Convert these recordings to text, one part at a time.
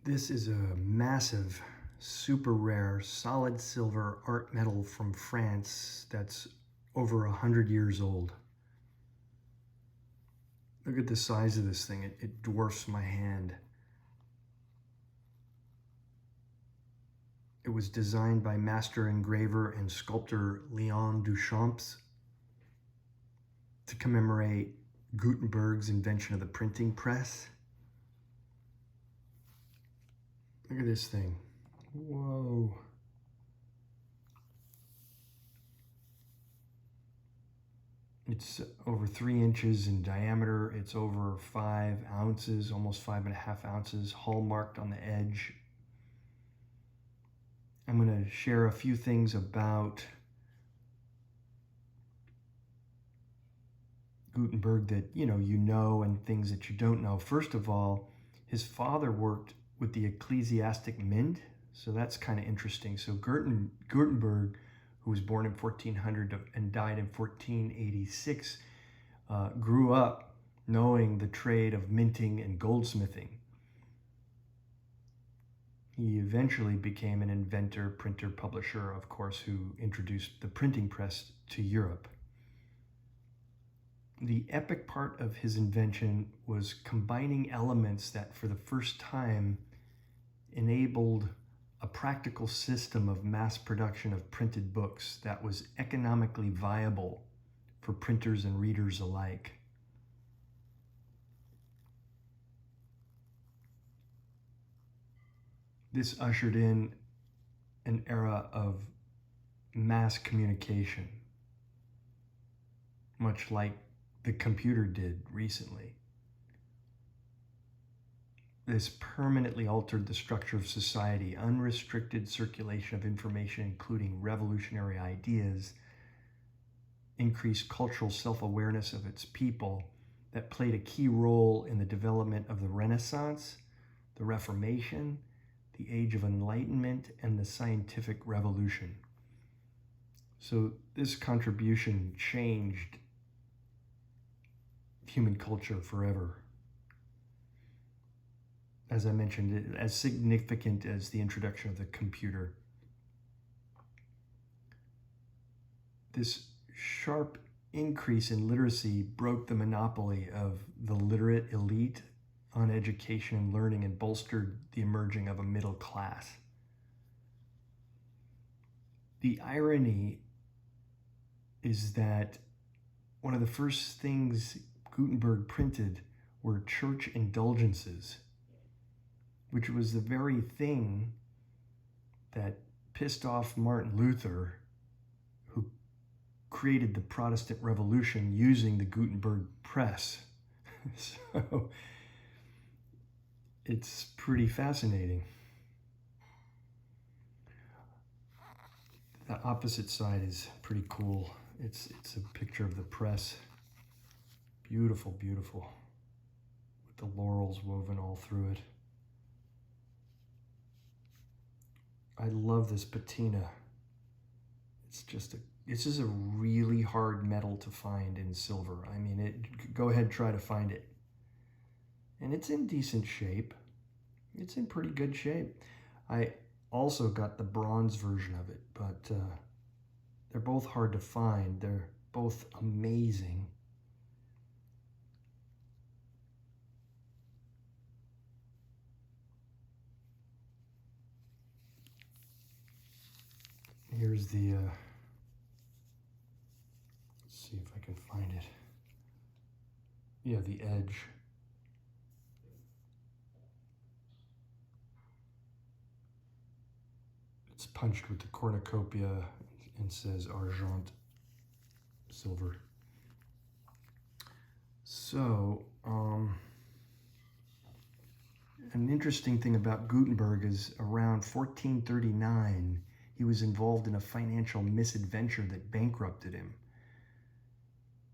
This is a massive, super rare, solid silver art medal from France that's over 100 years old. Look at the size of this thing. It dwarfs my hand. It was designed by master engraver and sculptor Deschamps to commemorate Gutenberg's invention of the printing press. Look at this thing. Whoa. It's over 3 inches in diameter. It's over 5 ounces, almost 5.5 ounces, hallmarked on the edge. I'm going to share a few things about Gutenberg that you know, and things that you don't know. First of all, his father worked with the ecclesiastic mint, so that's kind of interesting. So Gutenberg, who was born in 1400 and died in 1486, grew up knowing the trade of minting and goldsmithing. He eventually became an inventor, printer, publisher, of course, who introduced the printing press to Europe. The epic part of his invention was combining elements that for the first time enabled a practical system of mass production of printed books that was economically viable for printers and readers alike. This ushered in an era of mass communication, much like the computer did recently. This permanently altered the structure of society, unrestricted circulation of information, including revolutionary ideas, increased cultural self-awareness of its people that played a key role in the development of the Renaissance, the Reformation, the Age of Enlightenment, and the Scientific Revolution. So this contribution changed human culture forever. As I mentioned, as significant as the introduction of the computer. This sharp increase in literacy broke the monopoly of the literate elite on education and learning and bolstered the emerging of a middle class. The irony is that one of the first things Gutenberg printed were church indulgences, which was the very thing that pissed off Martin Luther, who created the Protestant Revolution using the Gutenberg press. So it's pretty fascinating. The opposite side is pretty cool. It's a picture of the press. Beautiful, beautiful, with the laurels woven all through it. I love this patina. This is a really hard metal to find in silver. I mean, go ahead and try to find it. And it's in decent shape. It's in pretty good shape. I also got the bronze version of it, but they're both hard to find. They're both amazing. Here's the, let's see if I can find it. Yeah, the edge. It's punched with the cornucopia and says Argent, silver. So, an interesting thing about Gutenberg is around 1439, he was involved in a financial misadventure that bankrupted him.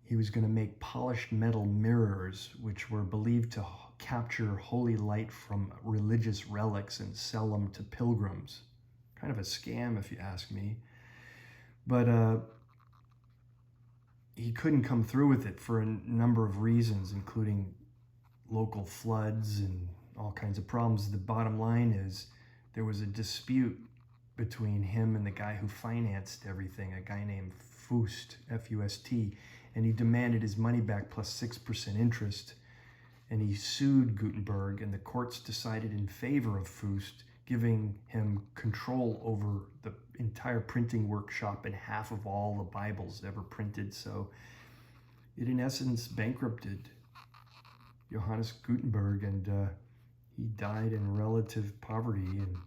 He was going to make polished metal mirrors, which were believed to capture holy light from religious relics and sell them to pilgrims. Kind of a scam, if you ask me. But he couldn't come through with it for a number of reasons, including local floods and all kinds of problems. The bottom line is there was a dispute between him and the guy who financed everything, a guy named Fust, F-U-S-T, and he demanded his money back plus 6% interest. And he sued Gutenberg, and the courts decided in favor of Fust, giving him control over the entire printing workshop and half of all the Bibles ever printed. So it, in essence, bankrupted Johannes Gutenberg, and he died in relative poverty, and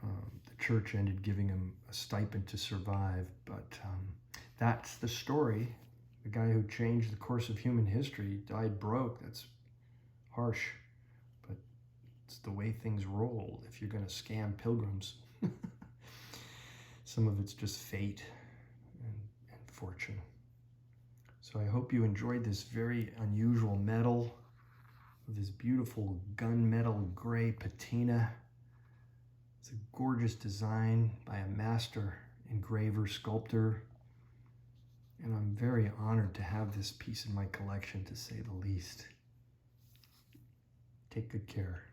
the church ended giving him a stipend to survive. But that's the story. The guy who changed the course of human history died broke. That's harsh, but it's the way things roll if you're going to scam pilgrims. Some of it's just fate and fortune. So I hope you enjoyed this very unusual metal with this beautiful gunmetal gray patina. It's a gorgeous design by a master engraver, sculptor. And I'm very honored to have this piece in my collection, to say the least. Take good care.